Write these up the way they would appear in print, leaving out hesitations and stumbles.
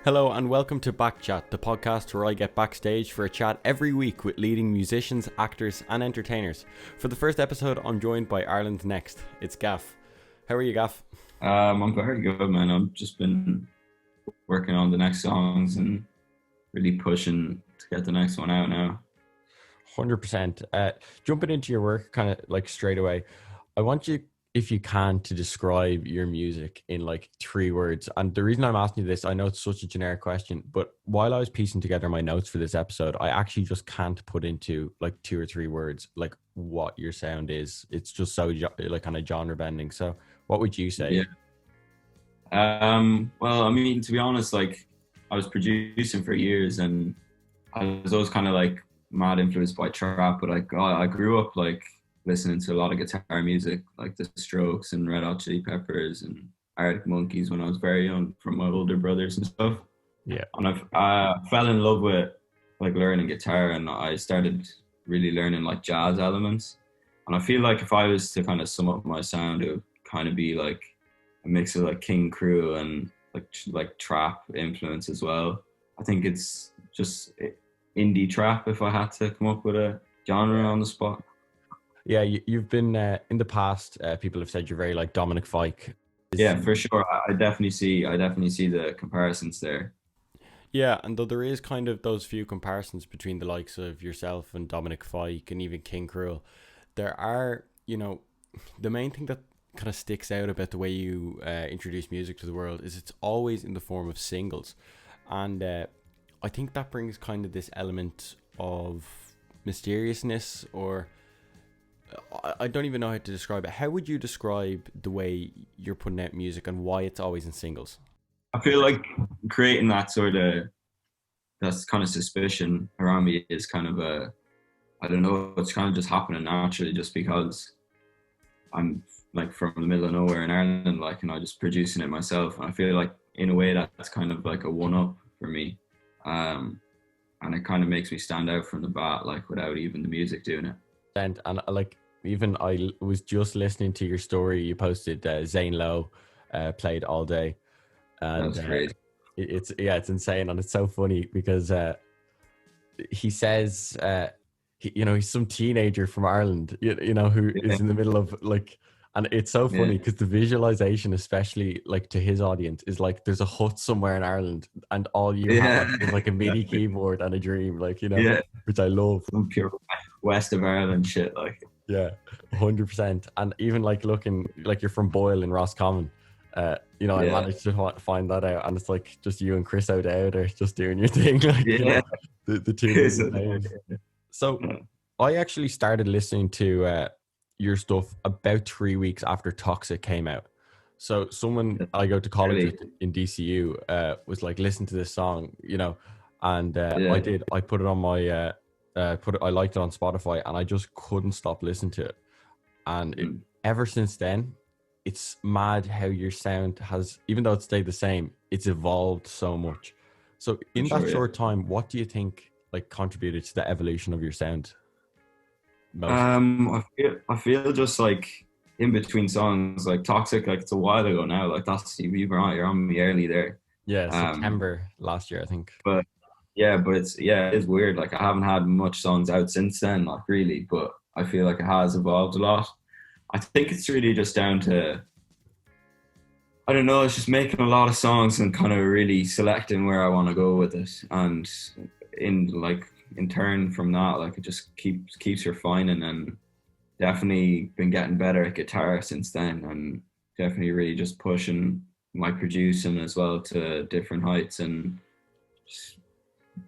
Hello and welcome to Backchat, the podcast where I get backstage for a chat every week with leading musicians, actors and entertainers. For the first episode, I'm joined by Ireland's Next. It's GAFF. How are you, GAFF? I'm very good, man. I've just been working on the next songs and really pushing to get the next one out now. 100%. Jumping into your work kind of like straight away, I want you, if you can, to describe your music in like 3 words. And the reason I'm asking you this, I know it's such a generic question, but while I was piecing together my notes for this episode, I actually just can't put into like 2 or 3 words like what your sound is. It's just so like kind of genre bending. So what would you say? Yeah. Well, I mean, to be honest, like I was producing for years and I was always kind of like mad influenced by trap, but I grew up like listening to a lot of guitar music, like The Strokes and Red Hot Chili Peppers and Arctic Monkeys when I was very young from my older brothers and stuff. Yeah. And I fell in love with like learning guitar, and I started really learning like jazz elements. And I feel like if I was to kind of sum up my sound, it would kind of be like a mix of like King Crew and like trap influence as well. I think it's just indie trap if I had to come up with a genre on the spot. Yeah, you've been in the past. People have said you're very like Dominic Fike. Yeah, for sure. I definitely see the comparisons there. Yeah, and though there is kind of those few comparisons between the likes of yourself and Dominic Fike and even King Cruel, there are, the main thing that kind of sticks out about the way you introduce music to the world is it's always in the form of singles. And I think that brings kind of this element of mysteriousness, or I don't even know how to describe it. How would you describe the way you're putting out music and why it's always in singles? I feel like creating that's kind of suspicion around me is kind of I don't know, it's kind of just happening naturally just because I'm like from the middle of nowhere in Ireland, like, and I just producing it myself. And I feel like in a way that's kind of like a one-up for me. And it kind of makes me stand out from the bat, like without even the music doing it. And like, even I was just listening to your story you posted. Zane Lowe played all day, and That's crazy. it's insane, and it's so funny because he says he's some teenager from Ireland, who is in the middle of like, and it's so funny because the visualization, especially like to his audience, is like there's a hut somewhere in Ireland and all you have is like a MIDI keyboard and a dream, like, which I love. Some pure west of Ireland shit, like. Yeah, 100%. And even like looking like you're from Boyle in Roscommon, I managed to find that out, and it's like just you and Chris O'Dowd are just doing your thing, like the two. So I actually started listening to your stuff about 3 weeks after Toxic came out. So someone I go to college with in DCU was like, listen to this song, and I put it on my I liked it on Spotify, and I just couldn't stop listening to it. And ever since then, it's mad how your sound has, even though it stayed the same, it's evolved so much. So in that short time, what do you think like contributed to the evolution of your sound most? I feel just like in between songs, like Toxic, like it's a while ago now. Like you're on me early there. Yeah, September last year, I think. But it is weird. Like I haven't had much songs out since then, like really, but I feel like it has evolved a lot. I think it's really just down to, I don't know, it's just making a lot of songs and kind of really selecting where I want to go with it. And in turn from that, like it just keeps refining, and definitely been getting better at guitar since then, and definitely really just pushing my producing as well to different heights, and just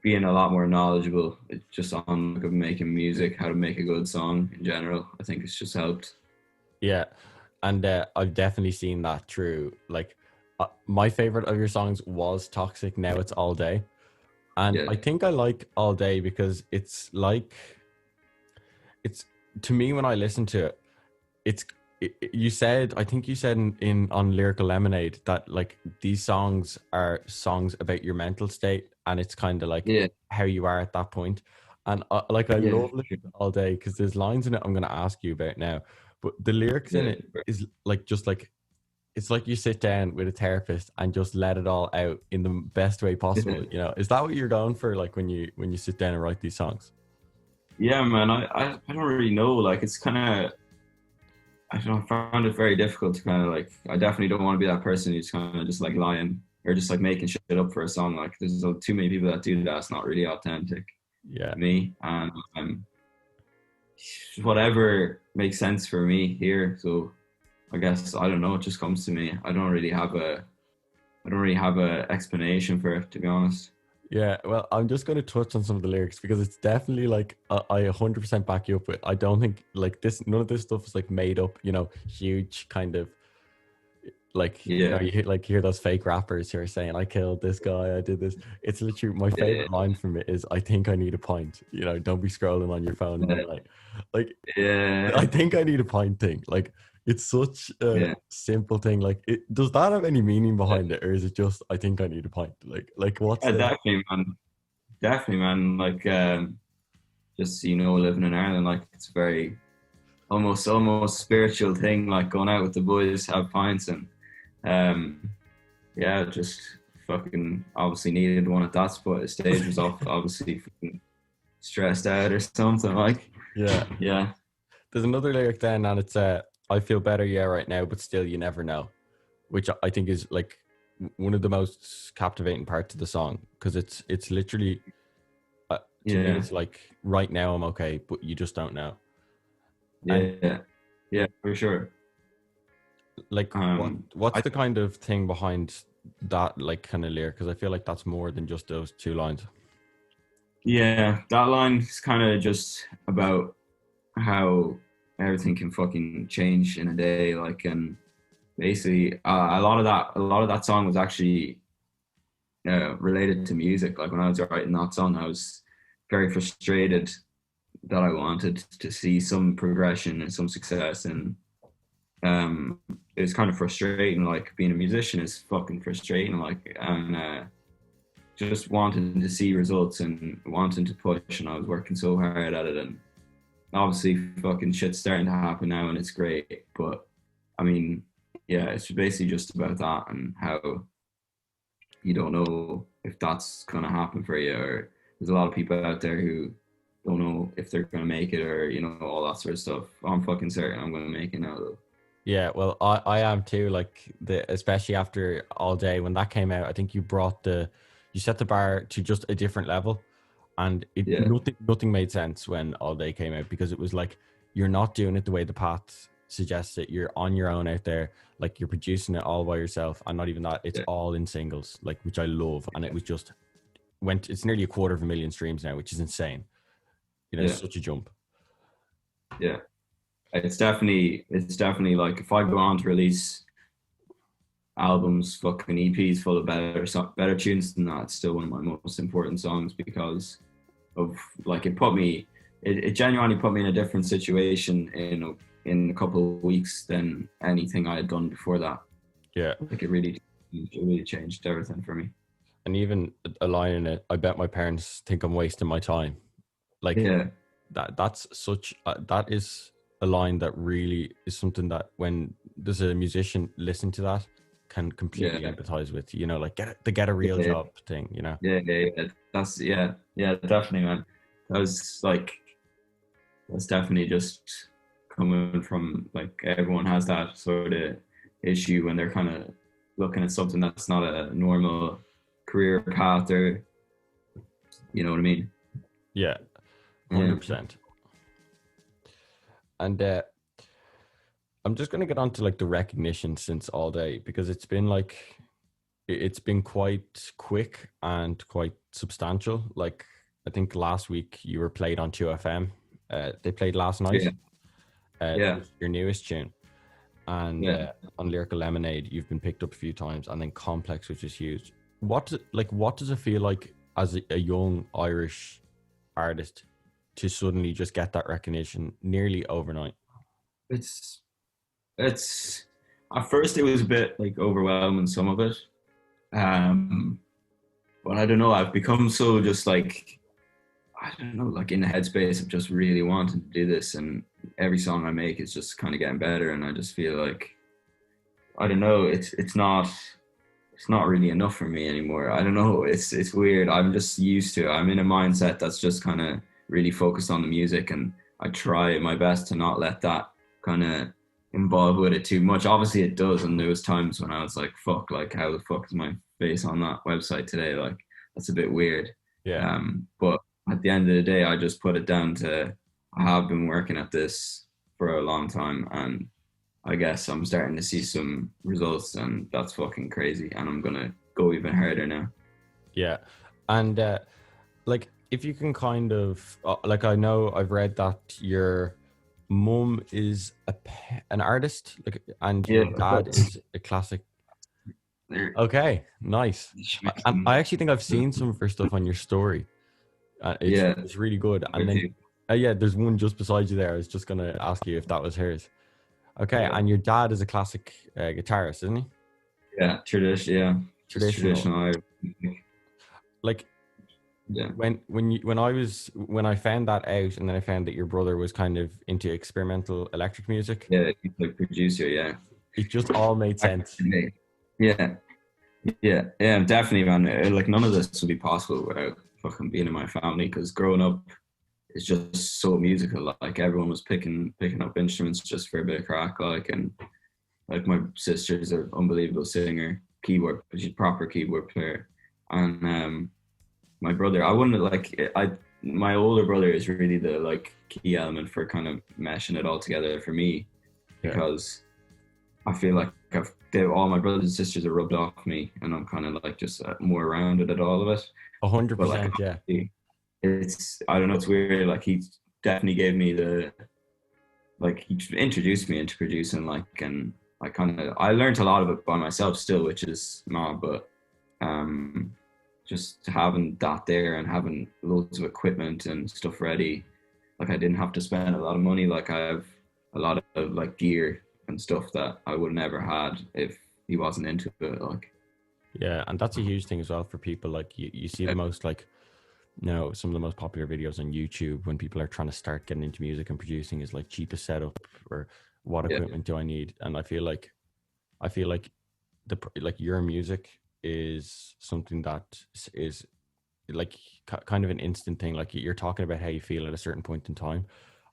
being a lot more knowledgeable just on like, making music, how to make a good song in general. I think it's just helped. Yeah, and I've definitely seen that through. Like, my favorite of your songs was Toxic. Now it's All Day, and I think I like All Day because it's like, it's, to me when I listen to it, you said, I think you said in on Lyrical Lemonade that like these songs are songs about your mental state, and it's kind of like how you are at that point. And I love listening All Day because there's lines in it I'm going to ask you about now, but the lyrics in it is like just like it's like you sit down with a therapist and just let it all out in the best way possible. You know, is that what you're going for? Like when you sit down and write these songs? Yeah, man. I don't really know. Like it's kind of, I don't know, I found it very difficult to kind of like, I definitely don't want to be that person who's kind of just like lying or just like making shit up for a song. Like there's too many people that do that. It's not really authentic Yeah. to me. And whatever makes sense for me here. So I guess, I don't know, it just comes to me. I don't really have a explanation for it, to be honest. Yeah, well, I'm just going to touch on some of the lyrics because it's definitely like I 100% back you up with. I don't think like this, none of this stuff is like made up, you know, huge kind of like, you know, Yeah. you hear those fake rappers who are saying, I killed this guy, I did this. It's literally my Yeah. favorite line from it is, I think I need a pint. You know, don't be scrolling on your phone in the night. Like, I Yeah. think I need a pint thing. Like, it's such a Yeah. simple thing. Like, does that have any meaning Yeah. behind it, or is it just I think I need a pint? Like what's Yeah, the definitely, man. Definitely, man. Like, just living in Ireland, like it's very almost spiritual thing. Like going out with the boys, have pints, and um, yeah, just fucking obviously needed one at that spot. The stage was off, obviously fucking stressed out or something. Like, yeah? yeah, There's another lyric then, and it's I feel better, yeah, right now, but still, you never know, which I think is like one of the most captivating parts of the song because it's literally to me, yeah, it's like right now I'm okay, but you just don't know. And yeah, yeah, for sure. like, what's I the kind of thing behind that like kind of lyric? Because I feel like that's more than just those two lines. Yeah, that line is kind of just about how everything can fucking change in a day. Like, and basically, a lot of that song was actually related to music. Like when I was writing that song, I was very frustrated that I wanted to see some progression and some success, and it was kind of frustrating. Like being a musician is fucking frustrating. Like and just wanting to see results and wanting to push, and I was working so hard at it, and obviously fucking shit's starting to happen now, and it's great. But I mean, yeah, it's basically just about that and how you don't know if that's gonna happen for you, or there's a lot of people out there who don't know if they're gonna make it, or all that sort of stuff. I'm fucking certain I'm gonna make it now, though. Yeah, well, I am too. Like especially after All Day when that came out, I think you set the bar to just a different level, and Yeah, nothing made sense when All Day came out because it was like you're not doing it the way the path suggests it. You're on your own out there, like you're producing it all by yourself, and not even that. It's yeah, all in singles, like which I love, and it was just went. It's nearly 250,000 streams now, which is insane. You know, yeah, it's such a jump. yeah. It's definitely like if I go on to release albums, fucking EPs full of better tunes than that, it's still one of my most important songs because of like it genuinely put me in a different situation in a couple of weeks than anything I had done before that. Yeah. Like it really changed everything for me. And even a line in it, I bet my parents think I'm wasting my time. Like Yeah, that's such that is a line that really is something that when there's a musician listening to that can completely yeah, empathize with, like get a real yeah, job thing. yeah. That's yeah, definitely, man. That was like that's definitely just coming from like everyone has that sort of issue when they're kind of looking at something that's not a normal career path, or you know what I mean. Yeah, Yeah, 100%. And I'm just going to get on to like the recognition since All Day because it's been quite quick and quite substantial. Like I think last week you were played on 2FM. They played last night. yeah, yeah, Your newest tune, and yeah. on Lyrical Lemonade you've been picked up a few times, and then Complex, which is huge. What does it feel like as a young Irish artist to suddenly just get that recognition nearly overnight? It's it's at first it was a bit like overwhelming, some of it, um, but I don't know. I've become so just like I don't know, like in the headspace of just really wanting to do this, and every song I make is just kind of getting better, and I just feel like I don't know. It's not really enough for me anymore. I don't know. It's weird. I'm just used to it. I'm in a mindset that's just kind of really focused on the music, and I try my best to not let that kind of involve with it too much. Obviously, it does, and there was times when I was like, "Fuck! Like, how the fuck is my face on that website today? Like, that's a bit weird." Yeah. But at the end of the day, I just put it down to I have been working at this for a long time, and I guess I'm starting to see some results, and that's fucking crazy. And I'm gonna go even harder now. Yeah. And like, if you can kind of like, I know I've read that your mum is an artist, like, and Yeah, your dad is a classic. Okay, nice. And I actually think I've seen some of her stuff on your story. yeah, It's really good. And then yeah, there's one just beside you there. I was just gonna ask you if that was hers. Okay, yeah, and your dad is a classic guitarist, isn't he? yeah, just Traditional. traditional. Like, Yeah, when I found that out, and then I found that your brother was kind of into experimental electric music, yeah, like producer, yeah. it just all made sense. Yeah, yeah, definitely, man. Like none of this would be possible without fucking being in my family. Because growing up is just so musical. Like everyone was picking up instruments just for a bit of crack. Like and like my sister's an unbelievable singer, keyboard, she's a proper keyboard player, and my brother, I wouldn't like I. My older brother is really the like key element for kind of meshing it all together for me, Yeah, because I feel like all my brothers and sisters are rubbed off me, and I'm kind of like just more rounded at all of it. But like, 100%. Yeah. it's I don't know, it's weird. Like he definitely gave me the like he introduced me into producing, like, and I learned a lot of it by myself still, which is mad, but um, just having that there and having loads of equipment and stuff ready, like I didn't have to spend a lot of money. Like I have a lot of like gear and stuff that I would never had if he wasn't into it. Like, Yeah, and that's a huge thing as well for people. Like, you see the most, like, some of the most popular videos on YouTube when people are trying to start getting into music and producing is like cheapest setup, or what yeah, equipment do I need? And I feel like like your music is something that is like kind of an instant thing. Like, you're talking about how you feel at a certain point in time,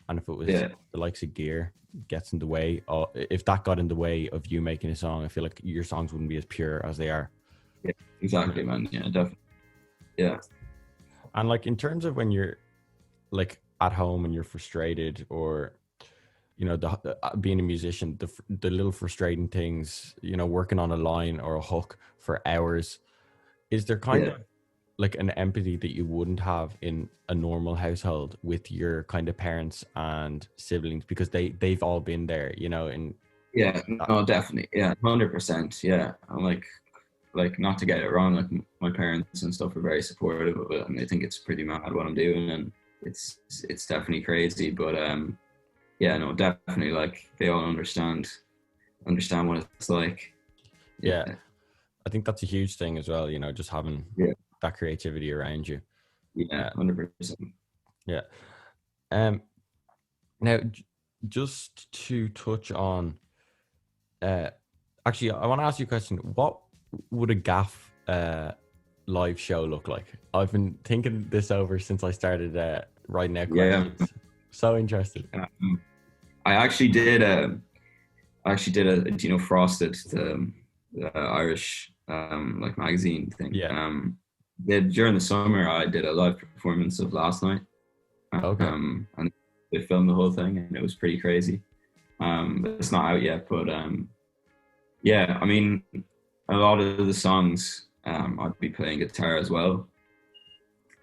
and if it was yeah, the likes of gear gets in the way, or if that got in the way of you making a song, I feel like your songs wouldn't be as pure as they are. yeah, exactly, man. Yeah, definitely. Yeah, And like, in terms of when you're like at home and you're frustrated, or being a musician, the little frustrating things, working on a line or a hook for hours, is there kind yeah, of like an empathy that you wouldn't have in a normal household with your kind of parents and siblings, because they've all been there, in yeah. that. No, definitely. Yeah, 100%. Yeah, I'm like not to get it wrong, like my parents and stuff are very supportive of it, and they think it's pretty mad what I'm doing, and it's definitely crazy, but yeah, no, definitely, like they all understand what it's like. Yeah, Yeah, I think that's a huge thing as well, just having yeah, that creativity around you. yeah, uh, 100%. yeah. um Now, just to touch on, uh actually, I want to ask you a question. What would a GAFF live show look like? I've been thinking this over since I started writing out Yeah, questions. So interested. I actually did do you know Frosted, the Irish like magazine thing. Yeah. During the summer I did a live performance of Last Night, Okay. and they filmed the whole thing, and it was pretty crazy. It's not out yet, but yeah, I mean, a lot of the songs, I'd be playing guitar as well.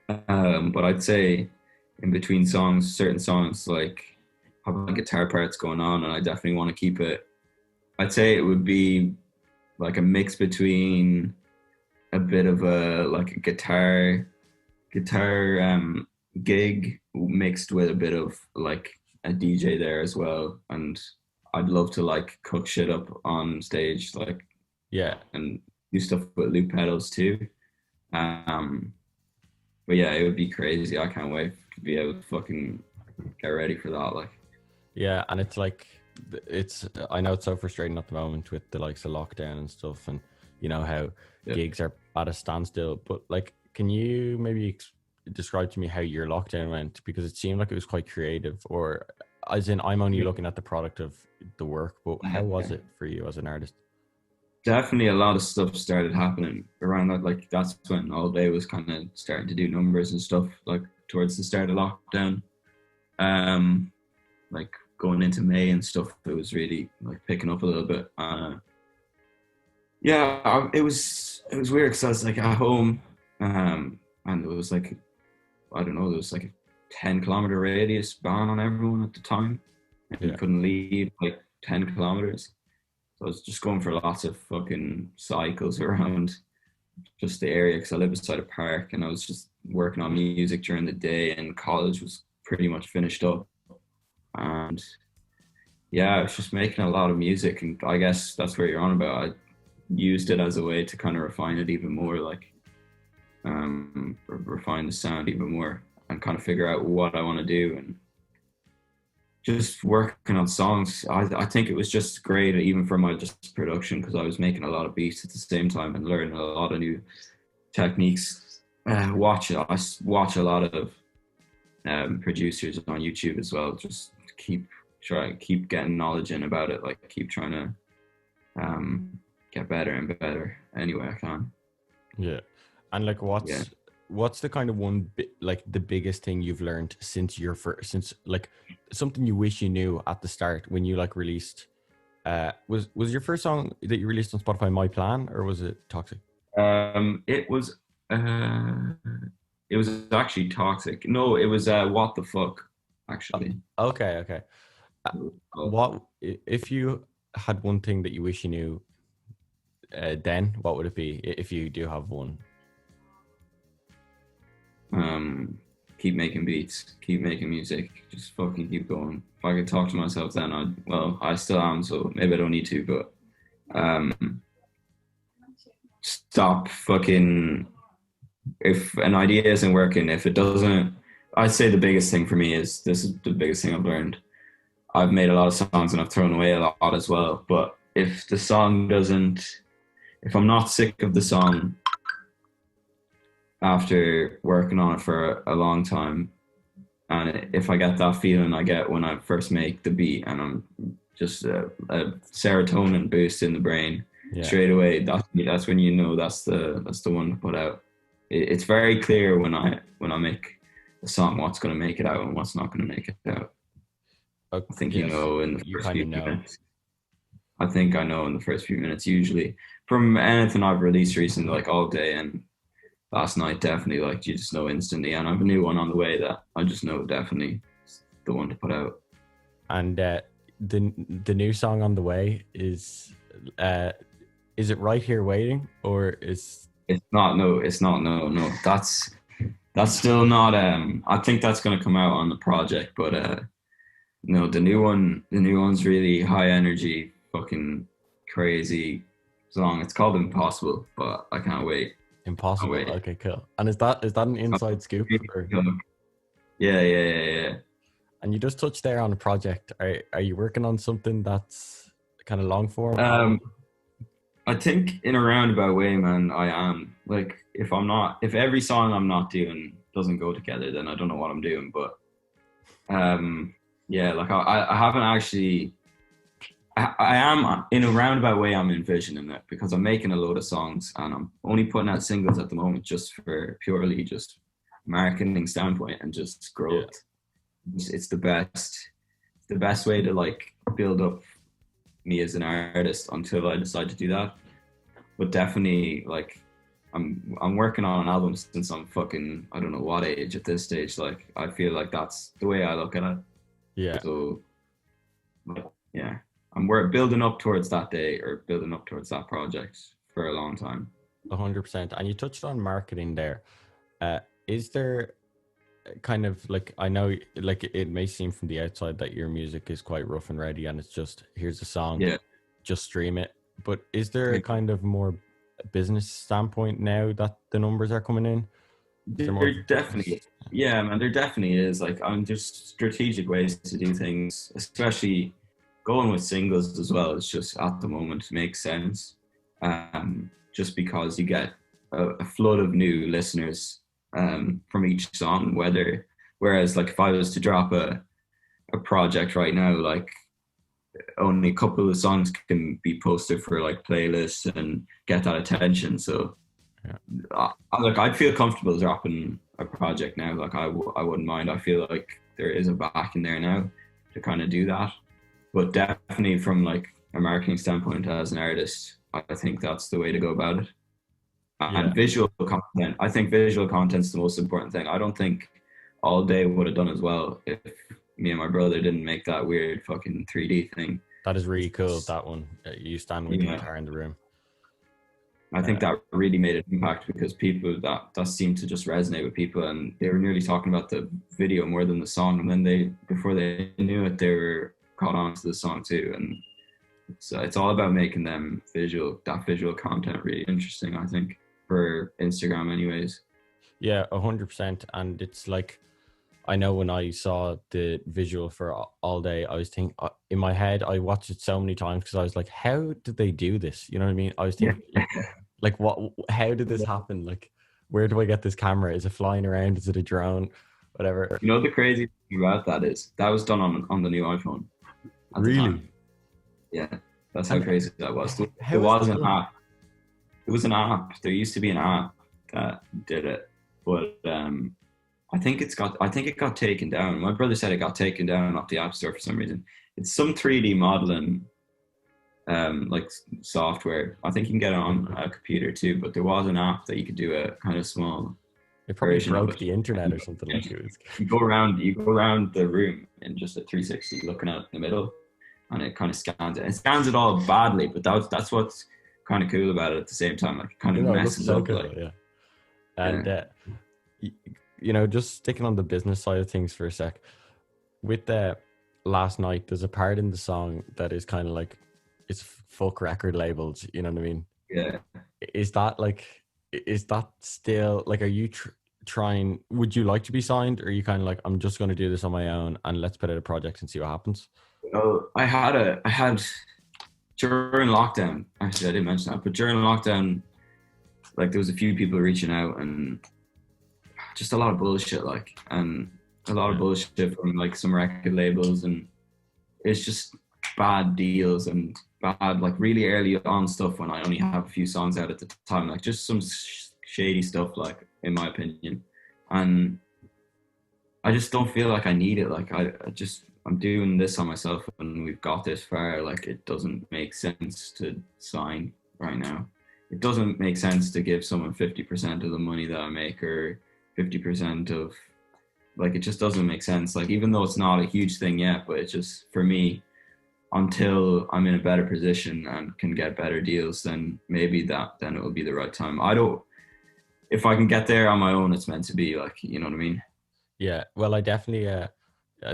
But I'd say in between songs, certain songs like have like guitar parts going on, and I definitely want to keep it. I'd say it would be like a mix between a bit of a like a guitar gig mixed with a bit of like a DJ there as well. And I'd love to like cook shit up on stage, like, Yeah. and do stuff with loop pedals too. Um, but yeah, it would be crazy. I can't wait to be able to fucking get ready for that. Like, Yeah. And it's like, I know it's so frustrating at the moment with the likes of lockdown and stuff, and you know how gigs are at a standstill. But like, can you maybe describe to me how your lockdown went? Because it seemed like it was quite creative, or as in, I'm only looking at the product of the work, but how was it for you as an artist? Definitely a lot of stuff started happening around that. Like that's when All Day was kind of starting to do numbers and stuff, like towards the start of lockdown. Like going into May and stuff, it was really like picking up a little bit. It was weird because I was like at home, and it was like, I don't know, there was like a 10-kilometer radius ban on everyone at the time, and you couldn't leave like 10 kilometers. So I was just going for lots of fucking cycles around just the area because I live beside a park, and I was just working on music during the day, and college was pretty much finished up. And yeah, I was just making a lot of music, and I guess that's where you're on about. I used it as a way to kind of refine it even more, like refine the sound even more, and kind of figure out what I want to do, and just working on songs. I think it was just great, even for my just production, because I was making a lot of beats at the same time and learning a lot of new techniques. I watch a lot of producers on YouTube as well. Just keep getting knowledge in about it. Like keep trying to get better and better any way I can. Yeah, and like what's the kind of like the biggest thing you've learned since like something you wish you knew at the start when you like released? Was your first song that you released on Spotify My Plan, or was it Toxic? It was actually Toxic. No, it was What the Fuck, actually. Okay. What if you had one thing that you wish you knew then, what would it be if you do have one? Keep making beats, keep making music, just fucking keep going. If I could talk to myself then, I still am, so maybe I don't need to, but stop fucking, if an idea isn't working, if it doesn't, I'd say the biggest thing for me is, this is the biggest thing I've learned. I've made a lot of songs and I've thrown away a lot as well, but if the song doesn't, if I'm not sick of the song after working on it for a long time, and if I get that feeling I get when I first make the beat, and I'm just a serotonin boost in the brain straight away, that's when you know that's the one to put out. It's very clear when I make a song what's going to make it out and what's not going to make it out. I think you know in the first few minutes. I think I know in the first few minutes, usually from anything I've released recently, like All Day and last night, definitely, like you just know instantly. And I have a new one on the way that I just know definitely the one to put out. And the new song on the way is it Right Here Waiting, or is it's not? No, it's not. No. That's still not. I think that's gonna come out on the project, but no, the new one's really high energy, fucking crazy song. It's called Impossible, but I can't wait. Impossible. Okay, cool. And is that an inside scoop? Or? Yeah. And you just touched there on a project. Are you working on something that's kind of long form? I think in a roundabout way, man, I am. Like if every song I'm not doing doesn't go together, then I don't know what I'm doing. But yeah, like I haven't actually. I am in a roundabout way. I'm envisioning it because I'm making a load of songs and I'm only putting out singles at the moment, just for purely just marketing standpoint and just growth. Yeah. It's the best way to like build up me as an artist until I decide to do that. But definitely, like I'm working on an album since I'm fucking, I don't know what age at this stage. Like I feel like that's the way I look at it. Yeah. So, but yeah. We're building up towards that day, or building up towards that project for a long time. 100%. And you touched on marketing there. Is there kind of like, I know like it may seem from the outside that your music is quite rough and ready and it's just, here's a song, just stream it. But is there a kind of more business standpoint now that the numbers are coming in? There definitely, yeah, man, there definitely is. Like, there's strategic ways to do things, especially going with singles as well is just at the moment makes sense. Just because you get a flood of new listeners from each song. Whereas like if I was to drop a project right now, like only a couple of songs can be posted for like playlists and get that attention. So like I'd feel comfortable dropping a project now. Like I wouldn't mind. I feel like there is a back in there now to kind of do that. But definitely from like a marketing standpoint as an artist, I think that's the way to go about it. And visual content, I think visual content's the most important thing. I don't think All Day would have done as well if me and my brother didn't make that weird fucking 3D thing. That is really cool, that one. You stand with the guitar in the room. I think that really made an impact because people that seemed to just resonate with people, and they were nearly talking about the video more than the song. And then before they knew it, they were caught on to the song too. And it's all about making that visual content really interesting, I think, for Instagram anyways. Yeah, 100%. And it's like, I know when I saw the visual for All Day, I was thinking in my head, I watched it so many times because I was like, how did they do this? You know what I mean? I was thinking like how did this happen? Like, where do I get this camera? Is it flying around? Is it a drone? Whatever. You know, the crazy thing about that is that was done on the new iPhone. Really? Yeah, that's how crazy that was. There was an app. It was an app. There used to be an app that did it, but I think it got taken down. My brother said it got taken down off the App Store for some reason. It's some 3D modeling like software. I think you can get it on a computer too, but there was an app that you could do a kind of small. It probably broke the internet or something like it. You go around the room in just a 360 looking out the middle, and it kind of scans it. It scans it all badly, but that's what's kind of cool about it at the same time. Like it kind of messes up. Cool, like, and you know, just sticking on the business side of things for a sec. With the Last Night, there's a part in the song that is kind of like, it's fuck record labels. You know what I mean? Yeah. Is that still like? Are you trying? Would you like to be signed, or are you kind of like, I'm just going to do this on my own and let's put out a project and see what happens? Oh, I had during lockdown. Actually, I didn't mention that, but during lockdown, like there was a few people reaching out and just a lot of bullshit, like, and a lot of bullshit from like some record labels, and it's just bad deals and bad, like really early on stuff when I only have a few songs out at the time, like just some shady stuff, like in my opinion. And I just don't feel like I need it. Like I'm doing this on myself and we've got this far. Like it doesn't make sense to sign right now. It doesn't make sense to give someone 50% of the money that I make or 50% of, like, it just doesn't make sense. Like, even though it's not a huge thing yet, but it's just, for me, until I'm in a better position and can get better deals, then maybe then it will be the right time. If I can get there on my own, it's meant to be, like, you know what I mean? Yeah, well, I definitely, I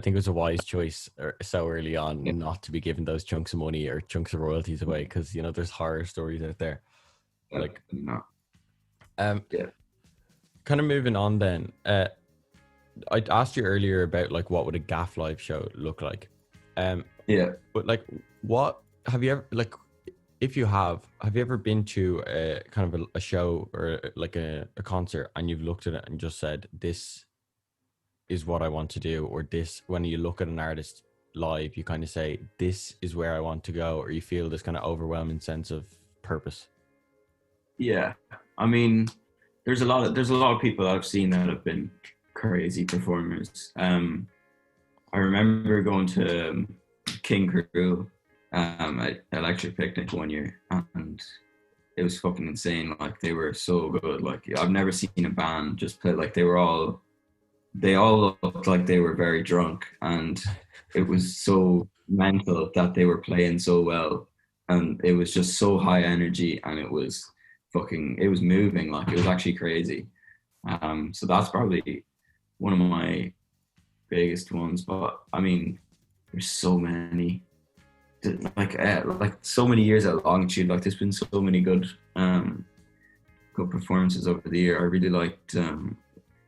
think it was a wise choice so early on not to be giving those chunks of money or chunks of royalties away, because, you know, there's horror stories out there. Like, no. Kind of moving on then, I asked you earlier about like what would a GAFF live show look like. But like, what have you ever, like, if you have you ever been to a kind of a show or like a concert and you've looked at it and just said, this is what I want to do, or this, when you look at an artist live, you kind of say, this is where I want to go, or you feel this kind of overwhelming sense of purpose? Yeah, I mean, there's a lot of people I've seen that have been crazy performers. I remember going to King Crew at Electric Picnic one year, and it was fucking insane. Like, they were so good. Like, I've never seen a band just play. Like, they all looked like they were very drunk, and it was so mental that they were playing so well, and it was just so high energy, and it was moving. Like, it was actually crazy. So that's probably one of my biggest ones. But I mean, there's so many, like so many years at Longitude. Like, there's been so many good performances over the year. I really liked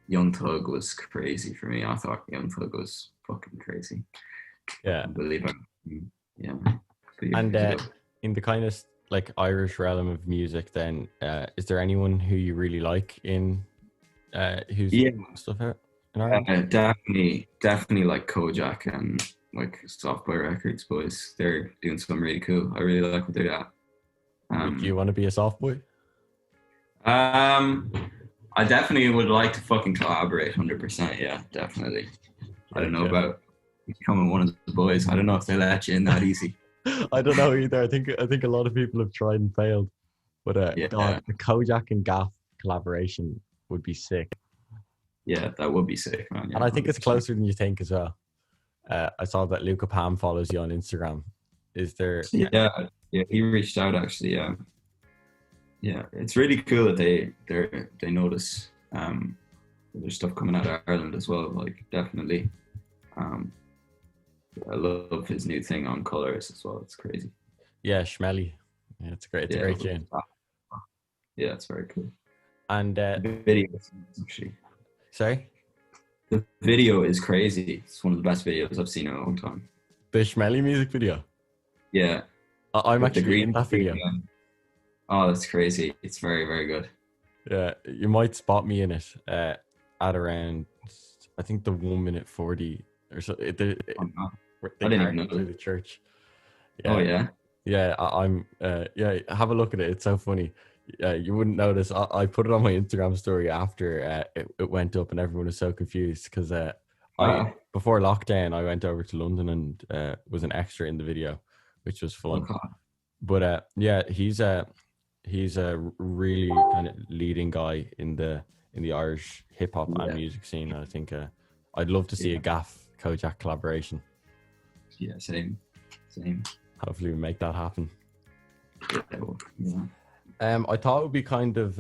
Young Thug was crazy for me. I thought Young Thug was fucking crazy. Yeah, I believe it. Yeah. But And in the kind of like Irish realm of music, then is there anyone who you really like in who's stuff out in Ireland? definitely like Kojak and like Soft Boy Records boys. They're doing something really cool. I really like what they're at. Do you want to be a soft boy? I definitely would like to fucking collaborate 100%. Yeah, definitely. I don't know about becoming one of the boys. I don't know if they let you in that easy. I don't know either. I think a lot of people have tried and failed. But God, the Kojak and GAFF collaboration would be sick. Yeah, that would be sick, man. Yeah, and I think 100%. It's closer than you think as well. I saw that Luca Pam follows you on Instagram. Is there? Yeah, he reached out actually. Yeah, it's really cool that they notice there's stuff coming out of Ireland as well. Like definitely, I love his new thing on Colors as well. It's crazy. Yeah, Schmelly. Yeah, it's great. It's a great tune. Yeah, it's very cool. And the video, actually. Sorry. The video is crazy. It's one of the best videos I've seen in a long time. The Schmelly music video. Yeah, I'm actually in that video. Oh, that's crazy. It's very, very good. Yeah, you might spot me in it at around, I think the 1:40 or so. They I didn't even know to the church. Yeah. Oh yeah. Yeah, I'm. Yeah, have a look at it. It's so funny. You wouldn't notice. I put it on my Instagram story after it went up, and everyone was so confused because before lockdown I went over to London and was an extra in the video, which was fun. Okay. But yeah, he's a really kind of leading guy in the Irish hip hop and music scene. I think I'd love to see a GAFF Kojak collaboration. Yeah, same. Hopefully we make that happen. Yeah. I thought it would be kind of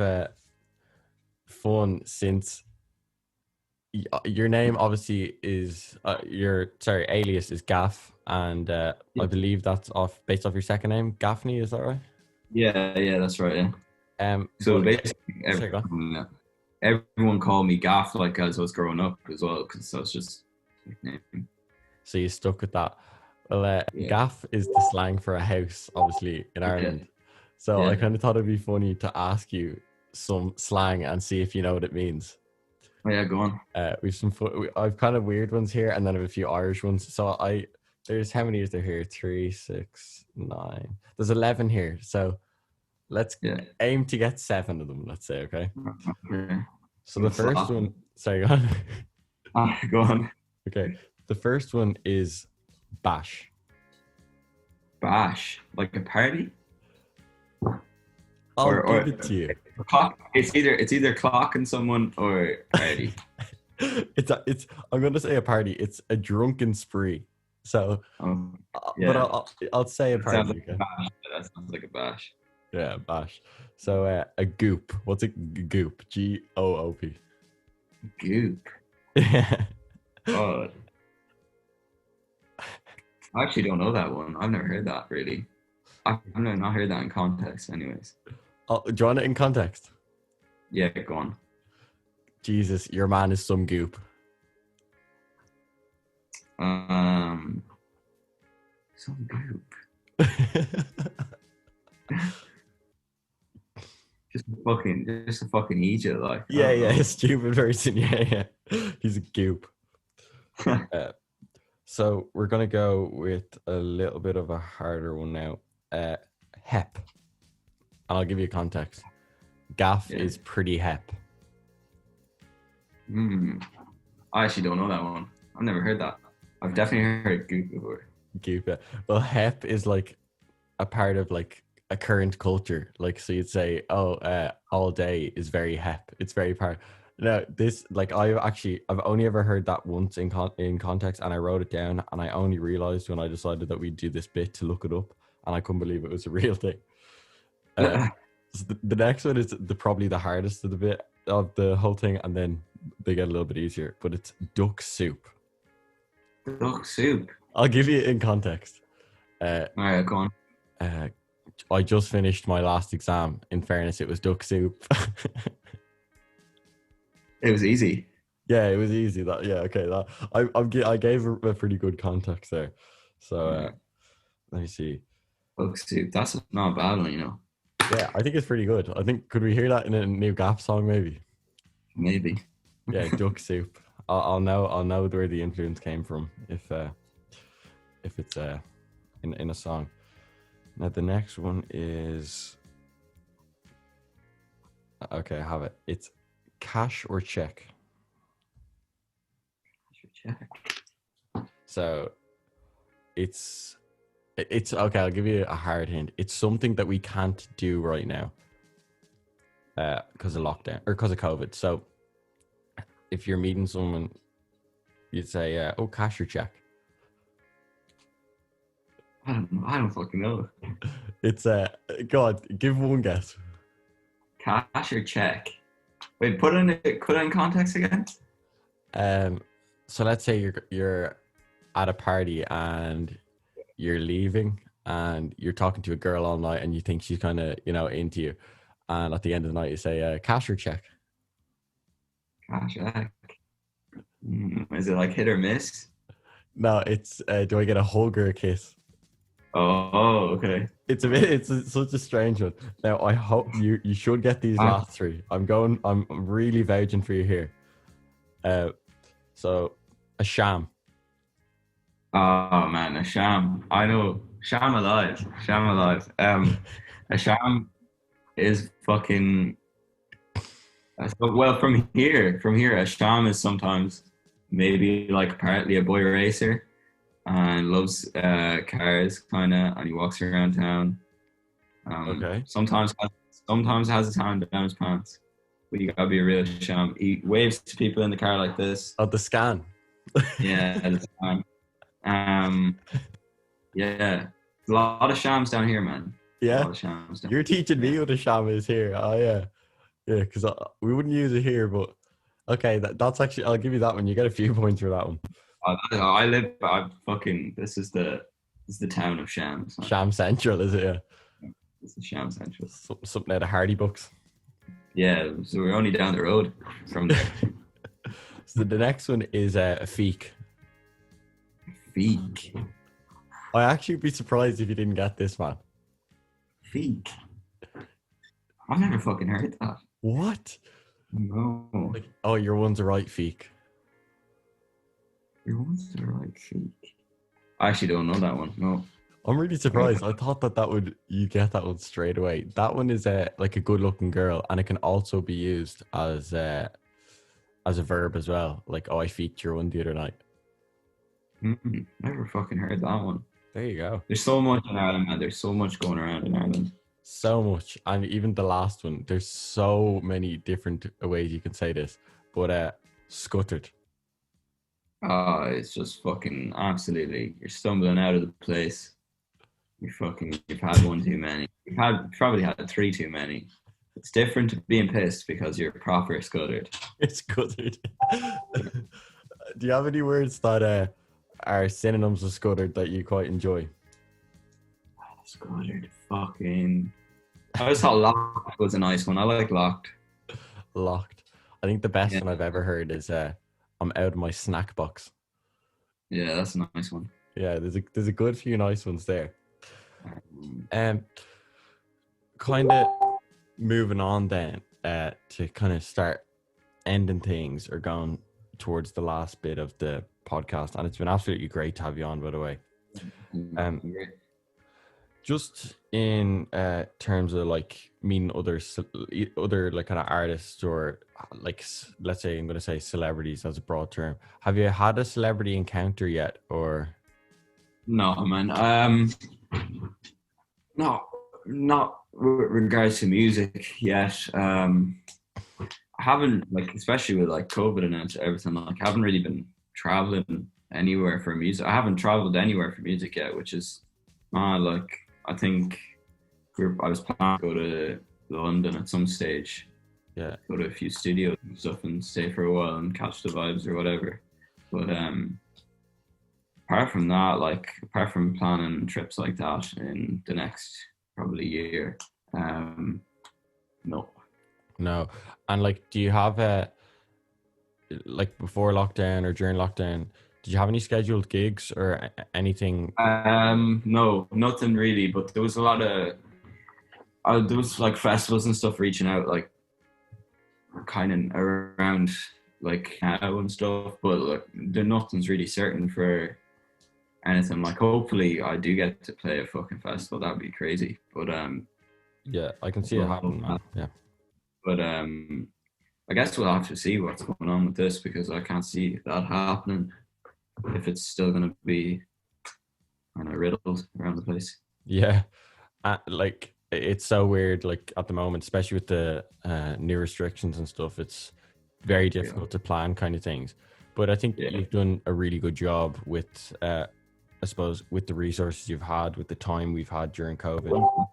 fun since your name obviously is alias is Gaff, and I believe that's based off your second name, Gaffney. Is that right? Yeah, that's right. Yeah. So basically, everyone called me Gaff like as I was growing up as well, because that was just nickname. So you stuck with that. Well, Gaff is the slang for a house, obviously in Ireland. So I kind of thought it'd be funny to ask you some slang and see if you know what it means. Oh yeah, go on. We've some I've kind of weird ones here, and then I have a few Irish ones. So there's how many is there here? 3, 6, 9. There's 11 here. So let's aim to get 7 of them. Let's say, okay. So the first one. Sorry, go on. Go on. Okay, the first one is bash. Bash, like a party. I'll give it to you. It's either clocking someone or party. it's I'm gonna say a party. It's a drunken spree. So, but I'll say a party. That sounds like a bash. Yeah, bash. So a goop. What's a goop? GOOP. Goop. Yeah. God. I actually don't know that one. I've never heard that really. I've not heard that in context anyways. Do you want it in context? Yeah, go on. Jesus, your man is some goop. Some goop. just a fucking idiot, like. Yeah, stupid person. Yeah. He's a goop. So we're gonna go with a little bit of a harder one now. Hep. And I'll give you context. Gaff is pretty hep. I actually don't know that one. I've never heard that. I've definitely heard goop before. Goop, yeah. Well, hep is like a part of like a current culture. Like, so you'd say, all day is very hep. It's very part. No, this, like, I've only ever heard that once in context, and I wrote it down, and I only realized when I decided that we'd do this bit to look it up, and I couldn't believe it was a real thing. So the next one is probably the hardest of the bit of the whole thing, and then they get a little bit easier, but it's duck soup. Duck soup? I'll give you in context. All right, go on. I just finished my last exam. In fairness, it was duck soup. It was easy. Yeah, it was easy. I gave a pretty good context there. So let me see. Duck soup. That's not a bad one, you know. Yeah, I think it's pretty good. I think could we hear that in a new GAFF song maybe? Maybe. Yeah, duck soup. I'll know where the influence came from if it's in a song. Now the next one is okay. I have it. It's cash or check. Check. So it's okay. I'll give you a hard hint. It's something that we can't do right now because of lockdown or because of COVID. So if you're meeting someone, you'd say, "Oh, cash or check." I don't fucking know. It's God, give one guess. Cash or check? Wait, put it in context again. So let's say you're at a party and you're leaving and you're talking to a girl all night and you think she's kind of into you, and at the end of the night you say, "Cash or check?" Cash check. Is it like hit or miss? No, it's do I get a hug or a kiss? Oh, okay. It's such a strange one. Now I hope you should get these last three. I'm really vouching for you here. So a sham. Oh man, a sham. I know. Sham alive. Sham alive. A sham is fucking well from here, a sham is sometimes maybe like partly a boy racer and loves cars kinda, and he walks around town. Okay. Sometimes has his hand down his pants. But you gotta be a real sham. He waves to people in the car like this. Oh, the scan. Yeah, that's fine. Yeah, a lot of shams down here, man. Yeah, a lot of shams down you're teaching me here. what a sham is here. Oh yeah, yeah, because we wouldn't use it here, but okay, that's actually I'll give you that one. You get a few points for that one. I live. I fucking. This is the town of shams. Man. Sham Central, is it? Yeah. It's the sham central. Something out of Hardy books. Yeah, so we're only down the road from there. So the next one is a feek. Feek. I actually be surprised if you didn't get this, man. Feek. I've never fucking heard that. What? No. Like, oh, your one's a right feek. Your one's the right feek. I actually don't know that one. No. I'm really surprised. I thought that you get that one straight away. That one is like a good-looking girl, and it can also be used as a verb as well. Like, oh, I feeked your one the other night. Never fucking heard that one. There you go. There's so much in Ireland, man. There's so much going around in Ireland. So much, and even the last one. There's so many different ways you can say this, but scuttered. It's just fucking absolutely. You're stumbling out of the place. You've had one too many. You've probably had three too many. It's different to being pissed because you're proper scuttered. It's scuttered. Do you have any words that are synonyms of scuttered that you quite enjoy? Scuttered, fucking. I just thought locked was a nice one. I like locked. Locked. I think the best one I've ever heard is I'm out of my snack box. Yeah, that's a nice one. Yeah, there's a good few nice ones there. Kind of moving on then to kind of start ending things or going towards the last bit of the podcast, and it's been absolutely great to have you on, by the way. Just in terms of like meeting other like kind of artists or like let's say I'm going to say celebrities as a broad term. Have you had a celebrity encounter yet, or? No, man. Not with regards to music yet. I haven't, like, especially with like COVID and everything. Like, I haven't really been traveling anywhere for music. I haven't traveled anywhere for music yet, which is like I think I was planning to go to London at some stage. Yeah, go to a few studios and stuff and stay for a while and catch the vibes or whatever. But apart from that, like apart from planning trips like that in the next probably year, no. And like, do you have like before lockdown or during lockdown, Did you have any scheduled gigs or anything? No, nothing really. But there was a lot of there was like festivals and stuff reaching out, like kind of around like now and stuff. But like, nothing's really certain for anything. Like, hopefully, I do get to play a fucking festival. That'd be crazy. But Yeah, I can see it happen, man. Yeah. But I guess we'll have to see what's going on with this, because I can't see that happening if it's still going to be kind of riddled around the place. Yeah, like it's so weird. Like at the moment, especially with the new restrictions and stuff, it's very difficult to plan kind of things. But I think you've done a really good job with, I suppose, with the resources you've had, with the time we've had during COVID,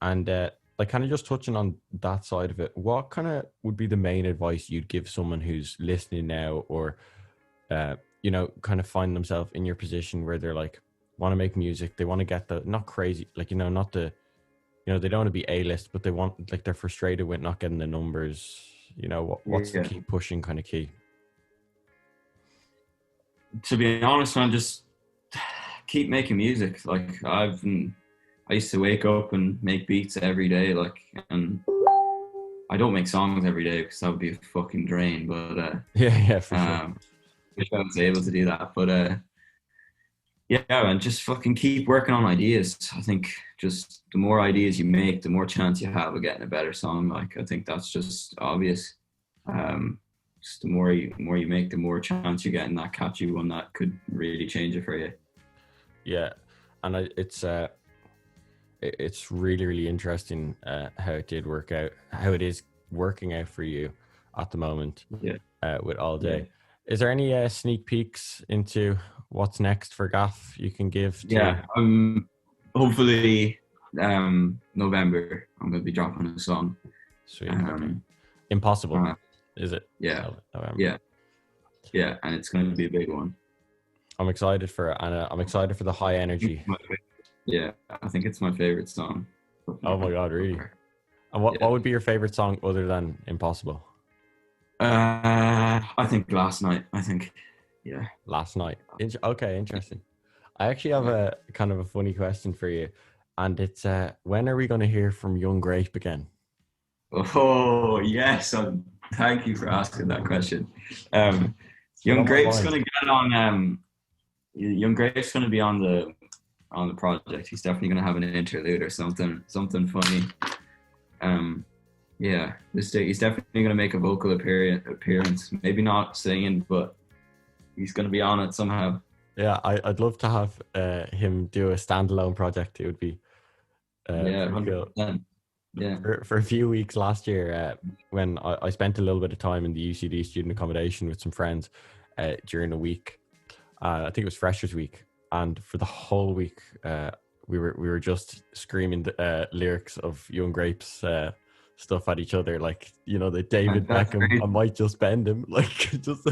and like kind of just touching on that side of it. What kind of would be the main advice you'd give someone who's listening now, or you know, kind of find themselves in your position where they're like, want to make music, they want to get the, not crazy, like, you know, not the, you know, they don't want to be A-list, but they want, like, they're frustrated with not getting the numbers, you know, what's the keep pushing kind of key? To be honest, man, just keep making music. Like, I used to wake up and make beats every day, like, and I don't make songs every day because that would be a fucking drain, but yeah, for sure. Wish I was able to do that, but yeah, and just fucking keep working on ideas. I think just the more ideas you make, the more chance you have of getting a better song. Like, I think that's just obvious. Just the more you make, the more chance you're getting that catchy one that could really change it for you. Yeah, and it's really, really interesting how it did work out, how it is working out for you at the moment. With All Day. Yeah. Is there any sneak peeks into what's next for GAFF you can give to... Hopefully November I'm going to be dropping a song. Sweet. Okay. Impossible, is it? Yeah. November. Yeah, and it's going to be a big one. I'm excited for it, and I'm excited for the high energy. Yeah, I think it's my favorite song. Oh my god, really? And what would be your favorite song other than Impossible? I think Last Night. Last Night. Okay, interesting. I actually have a kind of a funny question for you, and it's when are we going to hear from Young Grape again? Oh yes, thank you for asking that question. Young Grape's going to get on. Young Grape's going to be on the project. He's definitely going to have an interlude or something funny. Yeah, he's definitely going to make a vocal appearance. Maybe not singing, but he's going to be on it somehow. Yeah, I'd love to have him do a standalone project. It would be yeah, 100%. Cool. Yeah. For a few weeks last year, when I spent a little bit of time in the UCD student accommodation with some friends during a week, I think it was Freshers Week, and for the whole week, we were just screaming the lyrics of Young Grape's stuff at each other, like, you know, the David Beckham, I might just bend him, like, just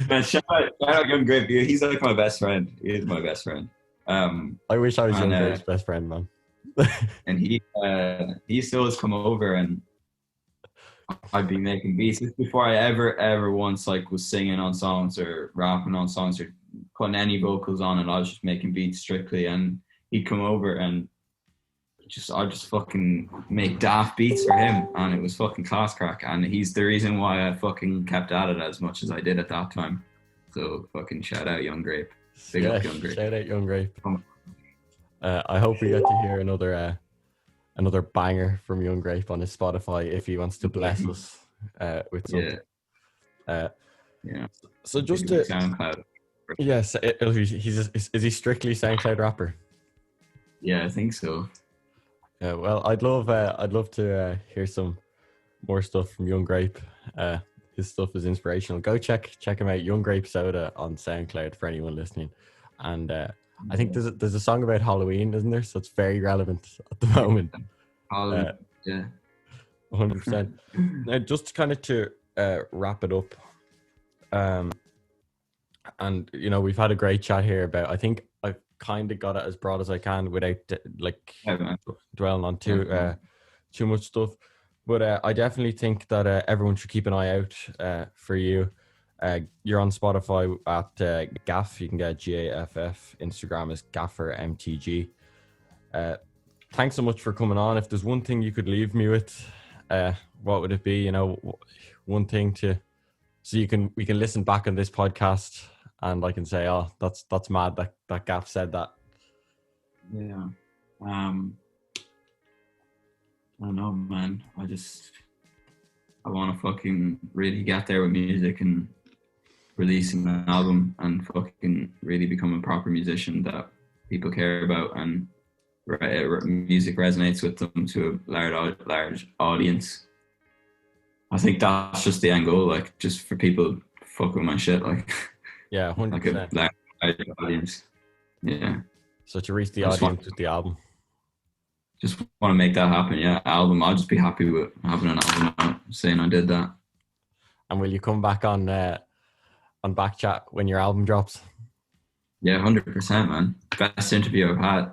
man, shout out Young Grape. He's like my best friend. He is my best friend. I wish I was Young Grape's best friend, man. And he used to always come over, and I'd be making beats. This before I ever once like was singing on songs or rapping on songs or putting any vocals on, and I was just making beats strictly, and he'd come over and I'd just fucking make daft beats for him, and it was fucking class crack, and he's the reason why I fucking kept at it as much as I did at that time. So fucking shout out Young Grape. Big up Young Grape. Shout out Young Grape. I hope we get to hear another banger from Young Grape on his Spotify if he wants to bless us with something. Yeah. So just to SoundCloud. Yes, is he strictly SoundCloud rapper? Yeah, I think so. Yeah, well, I'd love to hear some more stuff from Young Grape. His stuff is inspirational. Go check him out, Young Grape Soda on SoundCloud for anyone listening. And I think there's a song about Halloween, isn't there? So it's very relevant at the moment. Halloween, yeah, 100%. Now, just kind of to wrap it up, and you know, we've had a great chat here about. I think I've kind of got it as broad as I can without dwelling on too much stuff. But I definitely think that everyone should keep an eye out for you. You're on Spotify at GAFF. You can get GAFF. Instagram is GafferMTG. Thanks so much for coming on. If there's one thing you could leave me with, what would it be? You know, one thing so we can listen back on this podcast and I can say, oh, that's mad that Gaff said that. Yeah. I don't know, man. I want to fucking really get there with music and releasing an album and fucking really become a proper musician that people care about and music resonates with them to a large audience. I think that's just the end goal, like just for people to fuck with my shit, like yeah, 100%. Like a large audience. Yeah. So to reach the audience with the album. Just want to make that happen, yeah. Album, I'll just be happy with having an album out, saying I did that. And will you come back on Backchat when your album drops? Yeah, 100%, man. Best interview I've had.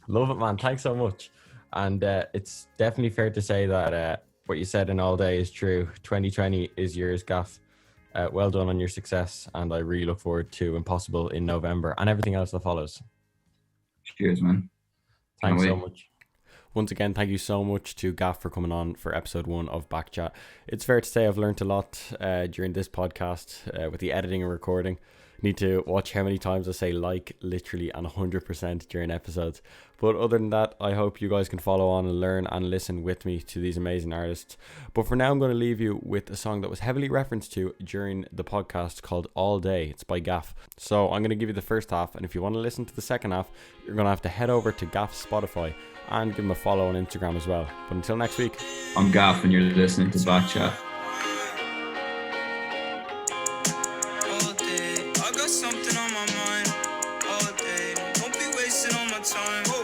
Love it, man. Thanks so much. And it's definitely fair to say that what you said in All Day is true. 2020 is yours, Gaff. Well done on your success, and I really look forward to Impossible in November and everything else that follows. Cheers, man. Thanks so much. Once again, thank you so much to Gaff for coming on for episode 1 of Backchat. It's fair to say I've learned a lot during this podcast with the editing and recording. Need to watch how many times I say literally and 100% during episodes. But other than that, I hope you guys can follow on and learn and listen with me to these amazing artists. But for now, I'm going to leave you with a song that was heavily referenced to during the podcast called All Day. It's by Gaff. So I'm going to give you the first half, and if you want to listen to the second half, you're going to have to head over to Gaff's Spotify and give him a follow on Instagram as well. But until next week, I'm Gaff and you're listening to Backchat. Something on my mind all day. Don't be wasting all my time. No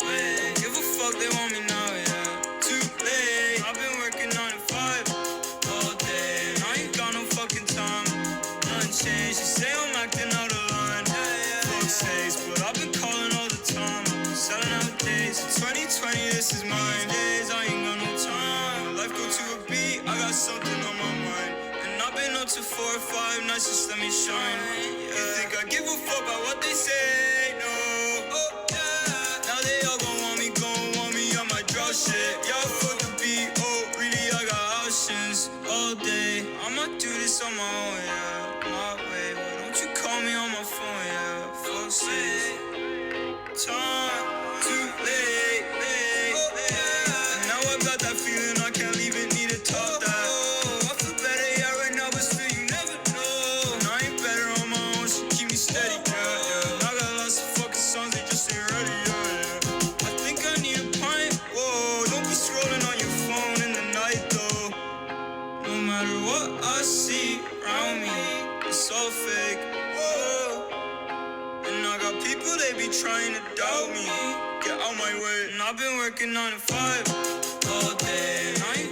way. Don't give a fuck, they want me now, yeah. Too late. I've been working 9 to 5 all day. I ain't got no fucking time. Nothing changed. You say I'm acting out of line. Fuck sakes, but I've been calling all the time. Selling out days. 2020, this is mine. Days I ain't got no time. Life go to a beat. I got something on my mind. Been up to 4 or 5 nights, just let me shine. You think I give a fuck about what they say? No. Oh, yeah. Now they all gon' want me, I might drop shit. Y'all fuck the beat, oh, really, I got options all day. I'ma do this on my own, yeah, my way. Why don't you call me on my phone, yeah? Fuck sake. Time, too late, oh, yeah. And now I got that feeling I can't leave it, need to talk that. Steady, yeah. I got lots of fucking songs, they just ain't ready, yeah. I think I need a pint, whoa. Don't be scrolling on your phone in the night, though. No matter what I see around me, it's all fake, whoa. And I got people, they be trying to doubt me. Get out my way. And I've been working 9 to 5 all day. And I ain't